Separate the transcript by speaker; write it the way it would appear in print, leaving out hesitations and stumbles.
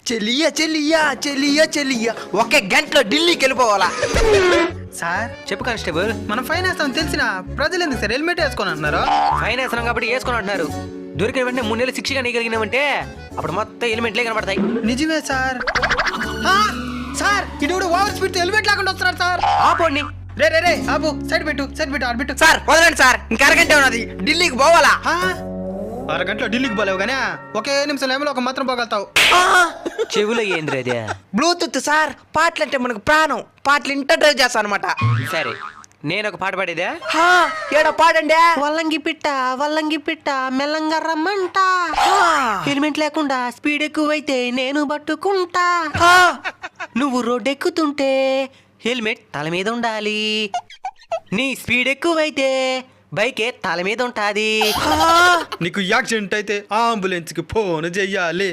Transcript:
Speaker 1: చెలియా చెలియా చెలియా చెలియా ఒకే గంటలో ఢిల్లీకి వెళ్ళిపోవాలా?
Speaker 2: సార్
Speaker 3: చెప్పు కానిస్టేబుల్.
Speaker 2: మనం ఫైన్ వేస్తామని తెలిసిన ప్రజలు ఎందుకు సార్ హెల్మెట్ వేసుకొని అంటున్నారు?
Speaker 3: ఫైన్ వేస్తున్నాం కాబట్టి వేసుకొని అంటున్నారు. దొరికిన వెంటనే 3 నెలలు శిక్షగా నీగలిగినామంటే అప్పుడు మొత్తం ఎలిమెంట్లే కనబడతాయి.
Speaker 2: నిజమే సార్. సార్ ఇటు ఓవర్ స్పీడ్ హెల్మెట్ లేకుండా వస్తున్నారు సార్.
Speaker 3: ఆపోండి.
Speaker 2: రే రే రే ఆపు, సైడ్ పెట్టు ఆడ పెట్టు.
Speaker 1: సార్ వదలండి సార్, ఇంకా అరగంట ఉన్నది, ఢిల్లీకి పోవాలా?
Speaker 2: అరగంటలో ఢిల్లీకి పోలేవు కానీ ఒకే నిమిషంలో ఏమో ఒక మాత్రం పోగలుగుతావు.
Speaker 3: చెవులో ఏంద్ర అదే?
Speaker 1: బ్లూటూత్ సార్, పాటలు అంటే మనకు ప్రాణం, పాటలు ఇంటర్ డ్రైవ్ చేస్తా అనమాట.
Speaker 3: సరే నేను ఒక పాట పాడేదా?
Speaker 1: ఏడా పాడండి.
Speaker 4: వల్లంగి పిట్ట మెల్లంగా రమ్మంట, హెల్మెట్ లేకుండా స్పీడ్ ఎక్కువైతే నేను పట్టుకుంటా, నువ్వు రోడ్ ఎక్కుతుంటే హెల్మెట్ తల మీద ఉండాలి, నీ స్పీడ్ ఎక్కువైతే బైకే తల మీద ఉంటాది.
Speaker 2: నీకు యాక్సిడెంట్ అయితే అంబులెన్స్ కి ఫోన్ చెయ్యాలి.